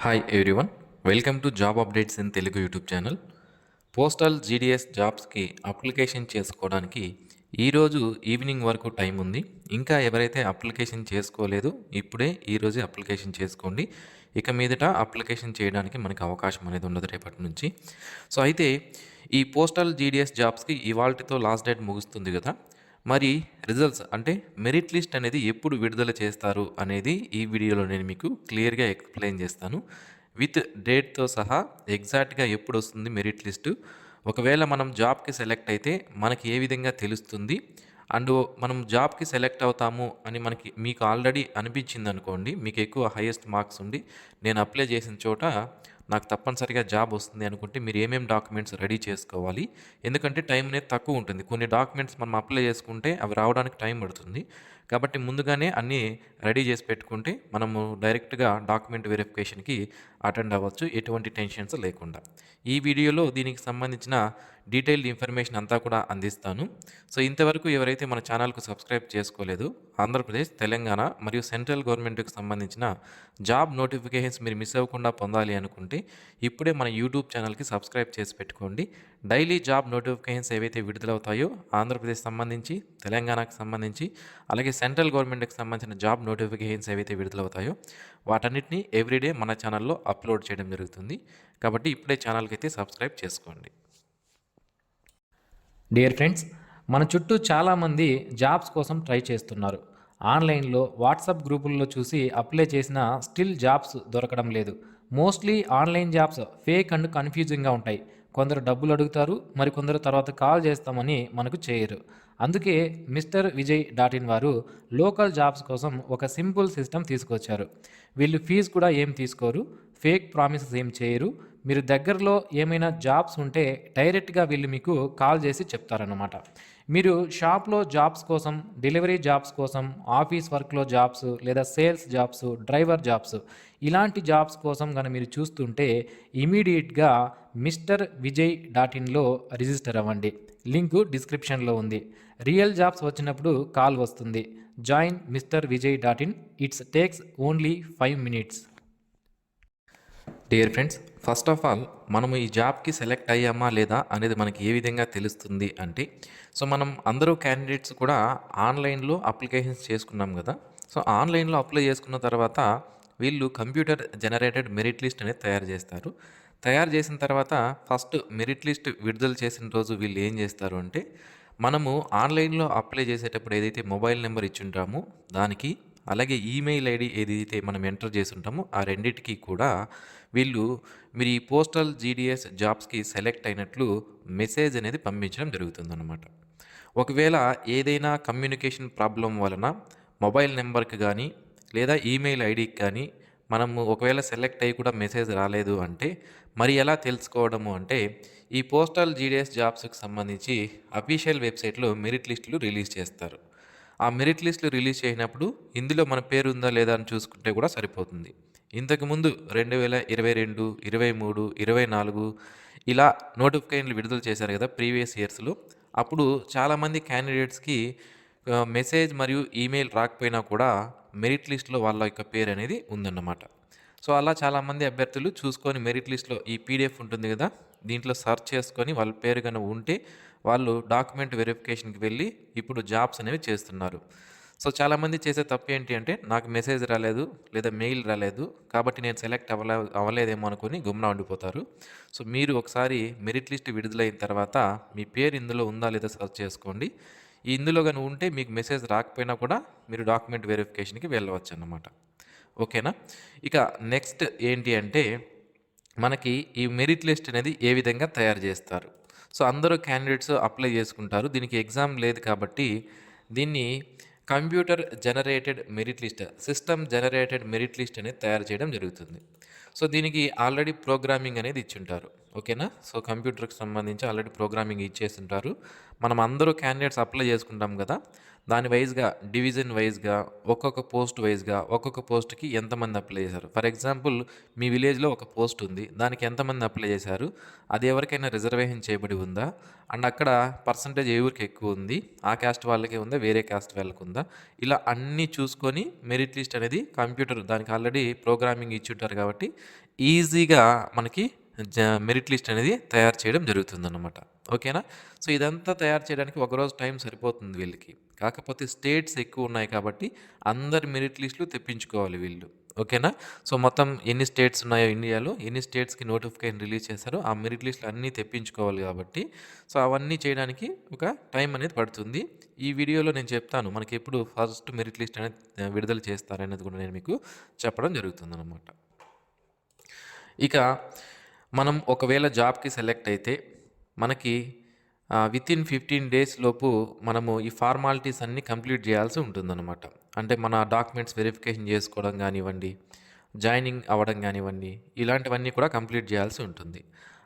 Hi everyone, welcome to job updates in Telugu YouTube channel. Postal GDS జాబ్స్కి application చేసుకోవడానికి ఈరోజు evening వరకు time ఉంది. ఇంకా ఎవరైతే అప్లికేషన్ చేసుకోలేదు ఇప్పుడే ఈరోజే అప్లికేషన్ చేసుకోండి. ఇక మీదట అప్లికేషన్ చేయడానికి మనకి అవకాశం అనేది ఉండదు రేపటి నుంచి. సో అయితే ఈ పోస్టల్ జీడిఎస్ జాబ్స్కి ఇవాల్టితో లాస్ట్ డేట్ ముగుస్తుంది కదా. మరి రిజల్ట్స్ అంటే మెరిట్ లిస్ట్ అనేది ఎప్పుడు విడుదల చేస్తారు అనేది ఈ వీడియోలో నేను మీకు క్లియర్గా ఎక్స్ప్లెయిన్ చేస్తాను. విత్ డేట్తో సహా ఎగ్జాక్ట్గా ఎప్పుడు వస్తుంది మెరిట్ లిస్టు, ఒకవేళ మనం జాబ్కి సెలెక్ట్ అయితే మనకి ఏ విధంగా తెలుస్తుంది, అండ్ మనం జాబ్కి సెలెక్ట్ అవుతాము అని మీకు ఆల్రెడీ అనిపించింది అనుకోండి, మీకు ఎక్కువ హైయెస్ట్ మార్క్స్ ఉండి నేను అప్లై చేసిన చోట నాకు తప్పనిసరిగా జాబ్ వస్తుంది అనుకుంటే మీరు ఏమేమి డాక్యుమెంట్స్ రెడీ చేసుకోవాలి. ఎందుకంటే టైం అనేది తక్కువ ఉంటుంది. కొన్ని డాక్యుమెంట్స్ మనం అప్లై చేసుకుంటే అవి రావడానికి టైం పడుతుంది. కాబట్టి ముందుగానే అన్నీ రెడీ చేసి పెట్టుకుంటే మనము డైరెక్ట్గా డాక్యుమెంట్ వెరిఫికేషన్కి అటెండ్ అవ్వచ్చు, ఎటువంటి టెన్షన్స్ లేకుండా. ఈ వీడియోలో దీనికి సంబంధించిన డీటెయిల్డ్ ఇన్ఫర్మేషన్ అంతా కూడా అందిస్తాను. సో ఇంతవరకు ఎవరైతే మన ఛానల్కు సబ్స్క్రైబ్ చేసుకోలేదు, ఆంధ్రప్రదేశ్, తెలంగాణ మరియు సెంట్రల్ గవర్నమెంట్కి సంబంధించిన జాబ్ నోటిఫికేషన్స్ మీరు మిస్ అవ్వకుండా పొందాలి అనుకుంటే ఇప్పుడే మన యూట్యూబ్ ఛానల్కి సబ్స్క్రైబ్ చేసి పెట్టుకోండి. డైలీ జాబ్ నోటిఫికేషన్స్ ఏవైతే విడుదలవుతాయో ఆంధ్రప్రదేశ్ సంబంధించి, తెలంగాణకు సంబంధించి, అలాగే సెంట్రల్ గవర్నమెంట్కి సంబంధించిన జాబ్ నోటిఫికేషన్స్ ఏవైతే విడుదలవుతాయో వాటన్నిటిని ఎవ్రీడే మన ఛానల్లో అప్లోడ్ చేయడం జరుగుతుంది. కాబట్టి ఇప్పుడే ఛానల్కి అయితే సబ్స్క్రైబ్ చేసుకోండి. డియర్ ఫ్రెండ్స్, మన చుట్టూ చాలామంది జాబ్స్ కోసం ట్రై చేస్తున్నారు. ఆన్లైన్లో వాట్సాప్ గ్రూపుల్లో చూసి అప్లై చేసిన స్టిల్ జాబ్స్ దొరకడం లేదు. Mostly online jobs fake and కన్ఫ్యూజింగ్గా ఉంటాయి. కొందరు డబ్బులు అడుగుతారు, మరికొందరు తర్వాత కాల్ చేస్తామని మనకు చేయరు. అందుకే మిస్టర్ విజయ్ .in వారు లోకల్ జాబ్స్ కోసం ఒక సింపుల్ సిస్టమ్ తీసుకొచ్చారు. వీళ్ళు ఫీజు కూడా ఏం తీసుకోరు, ఫేక్ ప్రామిసెస్ ఏం చేయరు. మీరు దగ్గరలో ఏమైనా జాబ్స్ ఉంటే డైరెక్ట్గా వీళ్ళు మీకు కాల్ చేసి చెప్తారన్నమాట. మీరు షాప్లో జాబ్స్ కోసం, డెలివరీ జాబ్స్ కోసం, ఆఫీస్ వర్క్లో జాబ్స్, లేదా సేల్స్ జాబ్స్, డ్రైవర్ జాబ్స్, ఇలాంటి జాబ్స్ కోసం కనుక మీరు చూస్తుంటే ఇమీడియట్గా మిస్టర్ విజయ్ .inలో రిజిస్టర్ అవ్వండి. లింకు డిస్క్రిప్షన్లో ఉంది. రియల్ జాబ్స్ వచ్చినప్పుడు కాల్ వస్తుంది. Join mister Vijay .in. It's takes only 5 minutes. Dear friends, first of all మనము ఈ జాబ్కి సెలెక్ట్ అయ్యామా లేదా అనేది మనకి ఏ విధంగా తెలుస్తుంది అంటే, సో మనం అందరూ క్యాండిడేట్స్ కూడా ఆన్లైన్లో అప్లికేషన్స్ చేసుకున్నాం కదా. సో ఆన్లైన్లో అప్లై చేసుకున్న తర్వాత వీళ్ళు కంప్యూటర్ జనరేటెడ్ మెరిట్ లిస్ట్ అనేది తయారు చేస్తారు. తయారు చేసిన తర్వాత ఫస్ట్ మెరిట్ లిస్ట్ విడుదల చేసిన రోజు వీళ్ళు ఏం చేస్తారు అంటే, మనము ఆన్లైన్లో అప్లై చేసేటప్పుడు ఏదైతే మొబైల్ నెంబర్ ఇచ్చుంటామో దానికి, అలాగే ఈమెయిల్ ఐడి ఏదైతే మనం ఎంటర్ చేసి ఉంటామో ఆ రెండింటికి కూడా వీళ్ళు మీరు ఈ పోస్టల్ జీడిఎస్ జాబ్స్కి సెలెక్ట్ అయినట్లు మెసేజ్ అనేది పంపించడం జరుగుతుందన్నమాట. ఒకవేళ ఏదైనా కమ్యూనికేషన్ ప్రాబ్లం వలన మొబైల్ నెంబర్కి కానీ లేదా ఈమెయిల్ ఐడికి కానీ మనము ఒకవేళ సెలెక్ట్ అయ్యి కూడా మెసేజ్ రాలేదు అంటే మరి ఎలా తెలుసుకోవడము అంటే, ఈ పోస్టల్ జీడిఎస్ జాబ్స్కి సంబంధించి అఫీషియల్ వెబ్సైట్లో మెరిట్ లిస్టులు రిలీజ్ చేస్తారు. ఆ మెరిట్ లిస్టులు రిలీజ్ చేసినప్పుడు ఇందులో మన పేరు ఉందా లేదా అని చూసుకుంటే కూడా సరిపోతుంది. ఇంతకుముందు 2022, 23, 24 ఇలా నోటిఫికేషన్లు విడుదల చేశారు కదా ప్రీవియస్ ఇయర్స్లో. అప్పుడు చాలామంది క్యాండిడేట్స్కి మెసేజ్ మరియు ఈమెయిల్ రాకపోయినా కూడా మెరిట్ లిస్ట్లో వాళ్ళ యొక్క పేరు అనేది ఉందన్నమాట. సో అలా చాలామంది అభ్యర్థులు చూసుకొని మెరిట్ లిస్ట్లో ఈ పీడిఎఫ్ ఉంటుంది కదా, దీంట్లో సెర్చ్ చేసుకొని వాళ్ళ పేరు కనుక ఉంటే వాళ్ళు డాక్యుమెంట్ వెరిఫికేషన్కి వెళ్ళి ఇప్పుడు జాబ్స్ అనేవి చేస్తున్నారు. సో చాలామంది చేసే తప్పు ఏంటి అంటే, నాకు మెసేజ్ రాలేదు లేదా మెయిల్ రాలేదు కాబట్టి నేను సెలెక్ట్ అవ్వలేదేమో అనుకుని గుమ్నా ఉండిపోతారు. సో మీరు ఒకసారి మెరిట్ లిస్ట్ విడుదలైన తర్వాత మీ పేరు ఇందులో ఉందా లేదా సెర్చ్ చేసుకోండి. ఇందులో కానీ ఉంటే మీకు మెసేజ్ రాకపోయినా కూడా మీరు డాక్యుమెంట్ వెరిఫికేషన్కి వెళ్ళవచ్చు అన్నమాట. ఓకేనా. ఇక నెక్స్ట్ ఏంటి అంటే, మనకి ఈ మెరిట్ లిస్ట్ అనేది ఏ విధంగా తయారు చేస్తారు. సో అందరూ క్యాండిడేట్స్ అప్లై చేసుకుంటారు. దీనికి ఎగ్జామ్ లేదు కాబట్టి దీన్ని computer generated merit list, system generated merit list అనేది తయారు చేయడం జరుగుతుంది. సో దీనికి ఆల్రెడీ ప్రోగ్రామింగ్ అనేది ఇచ్చుంటారు. ఓకేనా? సో, కంప్యూటర్‌కి సంబంధించి ఆల్రెడీ ప్రోగ్రామింగ్ ఇచ్చేసుంటారు. మనం అందరూ క్యాండిడేట్స్ అప్లై చేసుకుంటాం గదా! దాని వైస్‌గా, డివిజన్ వైస్‌గా, ఒక్కొక్క పోస్ట్ వైస్‌గా, ఒక్కొక్క పోస్ట్‌కి ఎంతమంది అప్లై చేశారు. ఫర్ ఎగ్జాంపుల్ మీ విలేజ్‌లో ఒక పోస్ట్ ఉంది. దానికి ఎంతమంది అప్లై చేశారు? అది ఎవరికైనా రిజర్వేషన్ చేయబడి ఉందా? అండ్ అక్కడ పర్సెంటేజ్ ఎవరికి ఎక్కువ ఉంది? ఆ క్యాస్ట్ వాళ్ళకే ఉందా? వేరే క్యాస్ట్ వాళ్ళకుందా? ఇలా అన్నీ చూసుకొని మెరిట్ లిస్ట్ అనేది కంప్యూటర్ దానికి ఆల్రెడీ ప్రోగ్రామింగ్ ఇచ్చుంటారు కాబట్టి ఈజీగా మనకి మెరిట్ లిస్ట్ అనేది తయారు చేయడం జరుగుతుందన్నమాట. ఓకేనా? సో, ఇదంతా తయారు చేయడానికి ఒకరోజు టైం సరిపోతుంది వీళ్ళకి. కాకపోతే స్టేట్స్ ఎక్కువ ఉన్నాయి కాబట్టి అందరి మెరిట్ లిస్టులు తెప్పించుకోవాలి వీళ్ళు. ఓకేనా? సో, మొత్తం ఎన్ని స్టేట్స్ ఉన్నాయో ఇండియాలో, ఎన్ని స్టేట్స్‌కి నోటిఫికేషన్ రిలీజ్ చేశారో ఆ మెరిట్ లిస్టులు అన్నీ తెప్పించుకోవాలి కాబట్టి, సో, అవన్నీ చేయడానికి ఒక టైం అనేది పడుతుంది. ఈ వీడియోలో నేను చెప్తాను మనకెప్పుడు ఫస్ట్ మెరిట్ లిస్ట్ అనేది విడుదల చేస్తారనేది కూడా నేను మీకు చెప్పడం జరుగుతుందన్నమాట. ఇక మనం ఒకవేళ జాబ్‌కి సెలెక్ట్ అయితే మనకి వితిన్ 15 డేస్ లోపు మనము ఈ ఫార్మాలిటీస్ అన్నీ కంప్లీట్ చేయాల్సి ఉంటుందన్నమాట. అంటే మన డాక్యుమెంట్స్ వెరిఫికేషన్ చేసుకోవడం గానివ్వండి, జాయినింగ్ అవ్వడం గానివ్వండి, ఇలాంటివన్నీ కూడా కంప్లీట్ చేయాల్సి ఉంటుంది.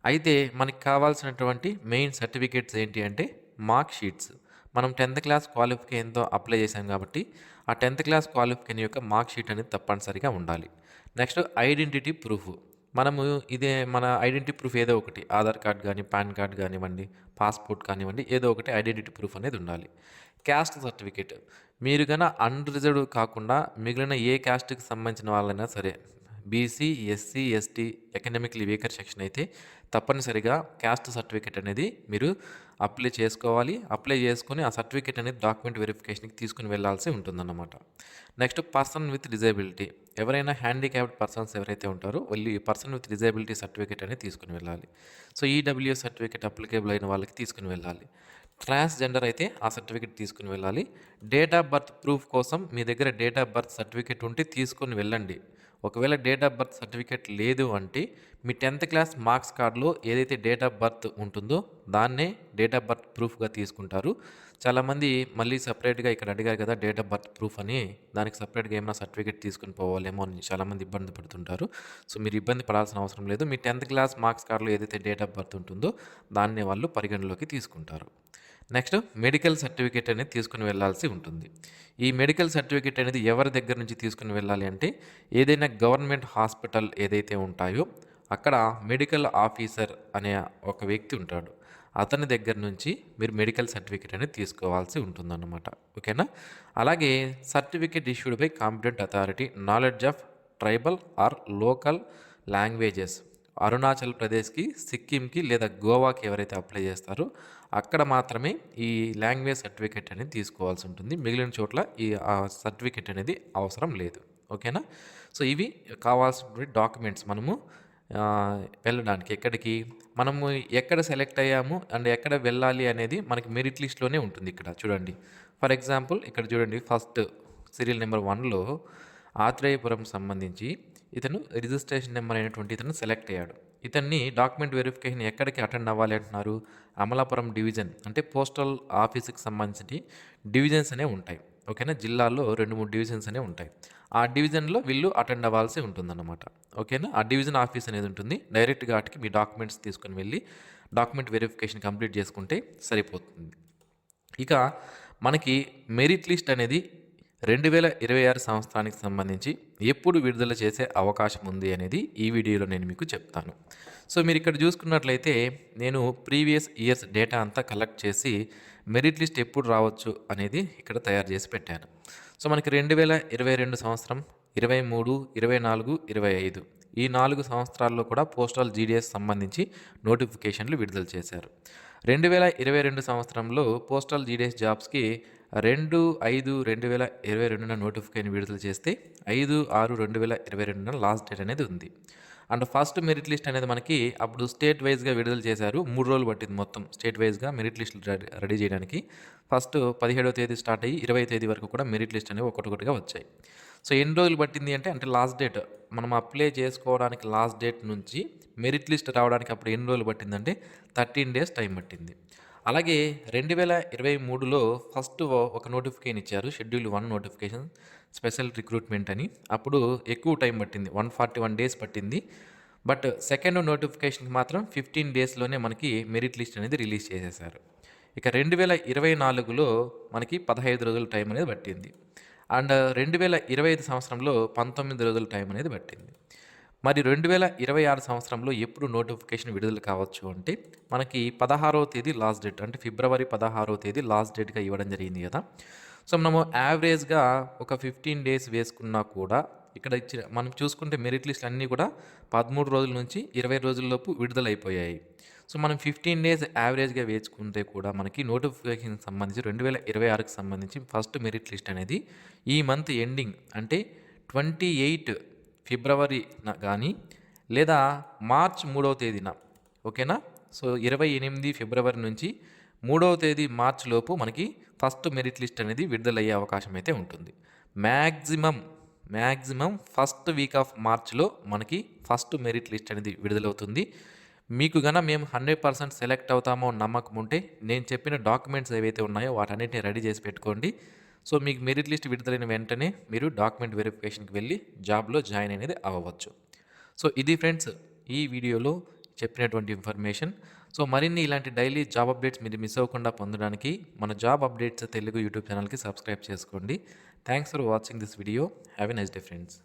అయితే మనకి కావాల్సినటువంటి మెయిన్ సర్టిఫికేట్స్ ఏంటి అంటే మార్క్ షీట్స్. మనం 10థ్ క్లాస్ క్వాలిఫికేషన్‌తో అప్లై చేశాం కాబట్టి, ఆ 10థ్ క్లాస్ క్వాలిఫికేషన్ యొక్క మార్క్ షీట్ అనేది తప్పనిసరిగా ఉండాలి. Next identity proof. మనము మన ఐడెంటిటీ ప్రూఫ్ ఏదో ఒకటి ఆధార్ కార్డ్ గానీ, పాన్ కార్డ్ గానివ్వండి, పాస్‌పోర్ట్ కానివ్వండి, ఏదో ఒకటి ఐడెంటిటీ ప్రూఫ్ అనేది ఉండాలి. Caste certificate. మీరు అన్‌రిజర్వ్డ్ కాకుండా మిగిలిన ఏ క్యాస్ట్‌కి సంబంధించిన వాళ్ళైనా సరే, BC, SC, ST, economically weaker section అయితే తప్పనిసరిగా క్యాస్ట్ సర్టిఫికేట్ అనేది మీరు అప్లై చేసుకోవాలి. అప్లై చేసుకొని ఆ సర్టిఫికేట్ అనేది డాక్యుమెంట్ వెరిఫికేషన్‌కి తీసుకొని వెళ్ళాల్సి ఉంటుందన్నమాట. Next person with disability. ఎవరైనా హ్యాండిక్యాప్డ్ పర్సన్స్ ఎవరైతే ఉంటారో వాళ్ళు ఈ పర్సన్ విత్ డిజేబిలిటీ సర్టిఫికేట్ అనేది తీసుకొని వెళ్ళాలి. సో, ఈడబ్ల్యూఎస్ సర్టిఫికేట్ అప్లికేబుల్ అయిన వాళ్ళకి తీసుకొని వెళ్ళాలి. ట్రాన్స్‌జెండర్ అయితే ఆ సర్టిఫికేట్ తీసుకొని వెళ్ళాలి. డేట్ ఆఫ్ బర్త్ ప్రూఫ్ కోసం మీ దగ్గర డేట్ ఆఫ్ బర్త్ సర్టిఫికేట్ ఉంటే తీసుకొని వెళ్ళండి. ఒకవేళ డేట్ ఆఫ్ బర్త్ సర్టిఫికేట్ లేదు అంటే మీ 10థ్ క్లాస్ మార్క్స్ కార్డ్‌లో ఏదైతే డేట్ ఆఫ్ బర్త్ ఉంటుందో దాన్నే డేట్ ఆఫ్ బర్త్ ప్రూఫ్‌గా తీసుకుంటారు. చాలామంది మళ్ళీ సెపరేట్‌గా ఇక్కడ అడిగారు కదా! డేట్ ఆఫ్ బర్త్ ప్రూఫ్ అని. దానికి సెపరేట్‌గా ఏమైనా సర్టిఫికేట్ తీసుకొని పోవాలేమో అని చాలామంది ఇబ్బంది పడుతుంటారు. సో, మీరు ఇబ్బంది పడాల్సిన అవసరం లేదు. మీ 10థ్ క్లాస్ మార్క్స్ కార్డ్‌లో ఏదైతే డేట్ ఆఫ్ బర్త్ ఉంటుందో దాన్నే వాళ్ళు పరిగణలోకి తీసుకుంటారు. నెక్స్ట్ మెడికల్ సర్టిఫికేట్ అనేది తీసుకొని వెళ్ళాల్సి ఉంటుంది. ఈ మెడికల్ సర్టిఫికేట్ అనేది ఎవరి దగ్గర నుంచి తీసుకొని వెళ్ళాలి అంటే ఏదైనా గవర్నమెంట్ హాస్పిటల్ ఏదైతే ఉంటాయో అక్కడ మెడికల్ ఆఫీసర్ అనే ఒక వ్యక్తి ఉంటాడు. అతని దగ్గర నుంచి మీరు మెడికల్ సర్టిఫికేట్ అనేది తీసుకోవాల్సి ఉంటుందన్నమాట. ఓకేనా? అలాగే certificate issued by competent authority knowledge of tribal or local languages. అరుణాచల్ ప్రదేశ్‌కి, సిక్కింకి లేదా గోవాకి ఎవరైతే అప్లై చేస్తారో అక్కడ మాత్రమే ఈ లాంగ్వేజ్ సర్టిఫికేట్ అనేది తీసుకోవాల్సి ఉంటుంది. మిగిలిన చోట్ల ఈ సర్టిఫికేట్ అనేది అవసరం లేదు. ఓకేనా? సో, ఇవి కావాల్సినటువంటి డాక్యుమెంట్స్ మనము వెళ్ళడానికి ఎక్కడికి మనము ఎక్కడ సెలెక్ట్ అయ్యాము అండ్ ఎక్కడ వెళ్ళాలి అనేది మనకి మెరిట్ లిస్ట్‌లోనే ఉంటుంది ఇక్కడ చూడండి. ఫర్ ఎగ్జాంపుల్ ఇక్కడ చూడండి ఫస్ట్ సీరియల్ నెంబర్ 1లో ఆత్రేయపురం సంబంధించి ఇతను రిజిస్ట్రేషన్ నెంబర్ అయినటువంటి ఇతను సెలెక్ట్ అయ్యాడు. ఇతన్ని డాక్యుమెంట్ వెరిఫికేషన్ ఎక్కడికి అటెండ్ అవ్వాలి అంటున్నారు? అమలాపురం డివిజన్ అంటే పోస్టల్ ఆఫీస్‌కి సంబంధించి డివిజన్స్ అనేవి ఉంటాయి. ఓకేనా? జిల్లాల్లో 2, 3 డివిజన్స్ అనేవి ఉంటాయి. ఆ డివిజన్‌లో వీళ్ళు అటెండ్ అవ్వాల్సి ఉంటుందన్నమాట. ఓకేనా? ఆ డివిజన్ ఆఫీస్ అనేది ఉంటుంది. డైరెక్ట్‌గా ఆటికి మీ డాక్యుమెంట్స్ తీసుకొని వెళ్ళి డాక్యుమెంట్ వెరిఫికేషన్ కంప్లీట్ చేసుకుంటే సరిపోతుంది. ఇక మనకి మెరిట్ లిస్ట్ అనేది 2026 సంవత్సరానికి సంబంధించి ఎప్పుడు విడుదల చేసే అవకాశం ఉంది అనేది ఈ వీడియోలో నేను మీకు చెప్తాను. సో, మీరు ఇక్కడ చూసుకున్నట్లయితే నేను ప్రీవియస్ ఇయర్స్ డేటా అంతా కలెక్ట్ చేసి మెరిట్ లిస్ట్ ఎప్పుడు రావచ్చు అనేది ఇక్కడ తయారు చేసి పెట్టాను. సో, మనకి 2022 సంవత్సరం, 23, 24, 25 ఈ 4 సంవత్సరాల్లో కూడా పోస్టల్ జీడీఎస్ సంబంధించి నోటిఫికేషన్లు విడుదల చేశారు. 2022 సంవత్సరంలో పోస్టల్ జీడీఎస్ జాబ్స్‌కి 2/5/2022న నోటిఫికేషన్ విడుదల చేస్తే 5/6/2022న లాస్ట్ డేట్ అనేది ఉంది. అండ్ ఫస్ట్ మెరిట్ లిస్ట్ అనేది మనకి అప్పుడు స్టేట్ వైస్‌గా విడుదల చేశారు. 3 రోజులు పట్టింది మొత్తం స్టేట్ వైస్‌గా మెరిట్ లిస్టులు రెడీ చేయడానికి. ఫస్ట్ 17వ తేదీ స్టార్ట్ అయ్యి 20వ తేదీ వరకు కూడా మెరిట్ లిస్ట్ అనేవి ఒక్కొక్కటిగా వచ్చాయి. సో, ఎన్ని రోజులు పట్టింది అంటే లాస్ట్ డేట్ మనం అప్లై చేసుకోవడానికి లాస్ట్ డేట్ నుంచి మెరిట్ లిస్ట్ రావడానికి అప్పుడు ఎన్ని రోజులు పట్టిందంటే 13 డేస్ టైం పట్టింది. అలాగే 2023లో ఫస్ట్ ఒక నోటిఫికేషన్ ఇచ్చారు. షెడ్యూల్ 1 నోటిఫికేషన్ స్పెషల్ రిక్రూట్మెంట్ అని. అప్పుడు ఎక్కువ టైం పట్టింది. 141 డేస్ పట్టింది. బట్ సెకండ్ నోటిఫికేషన్కి మాత్రం 15 డేస్లోనే మనకి మెరిట్ లిస్ట్ అనేది రిలీజ్ చేసేసారు. ఇక 2024లో మనకి 15 రోజుల టైం అనేది పట్టింది. అండ్ 2025 సంవత్సరంలో 19 రోజుల టైం అనేది పట్టింది. మరి 2026 సంవత్సరంలో ఎప్పుడు నోటిఫికేషన్ విడుదల కావచ్చు అంటే మనకి 16వ తేదీ లాస్ట్ డేట్, అంటే ఫిబ్రవరి 16వ తేదీ లాస్ట్ డేట్గా ఇవ్వడం జరిగింది కదా. సో మనము యావరేజ్గా ఒక 15 డేస్ వేసుకున్నా కూడా ఇక్కడ ఇచ్చిన మనం చూసుకుంటే మెరిట్ లిస్టులు అన్నీ కూడా 13 రోజుల నుంచి 20 రోజుల్లోపు విడుదలైపోయాయి. సో మనం 15 డేస్ యావరేజ్గా వేసుకుంటే కూడా మనకి నోటిఫికేషన్కి సంబంధించి 2026కి సంబంధించి ఫస్ట్ మెరిట్ లిస్ట్ అనేది ఈ మంత్ ఎండింగ్ అంటే 28 ఫిబ్రవరిన కానీ లేదా మార్చ్ 3వ తేదీన, ఓకేనా. సో 28 ఫిబ్రవరి నుంచి 3వ తేదీ మార్చ్ లోపు మనకి ఫస్ట్ మెరిట్ లిస్ట్ అనేది విడుదలయ్యే అవకాశం అయితే ఉంటుంది. మ్యాక్సిమం ఫస్ట్ వీక్ ఆఫ్ మార్చ్లో మనకి ఫస్ట్ మెరిట్ లిస్ట్ అనేది విడుదలవుతుంది. మీకు గన మేము 100% సెలెక్ట్ అవుతామో నమ్మకం ఉంటే నేను చెప్పిన డాక్యుమెంట్స్ ఏవైతే ఉన్నాయో వాటన్నిటిని రెడీ చేసి పెట్టుకోండి. సో మీకు మెరిట్ లిస్ట్ విడుదలైన వెంటనే మీరు డాక్యుమెంట్ వెరిఫికేషన్కి వెళ్ళి జాబ్లో జాయిన్ అనేది అవ్వవచ్చు. సో ఇది ఫ్రెండ్స్ ఈ వీడియోలో చెప్పినటువంటి ఇన్ఫర్మేషన్. సో మరిన్ని ఇలాంటి డైలీ జాబ్ అప్డేట్స్ మీరు మిస్ అవ్వకుండా పొందడానికి మన జాబ్ అప్డేట్స్ తెలుగు యూట్యూబ్ ఛానల్కి సబ్స్క్రైబ్ చేసుకోండి. Thanks for watching this video. Have a nice day friends.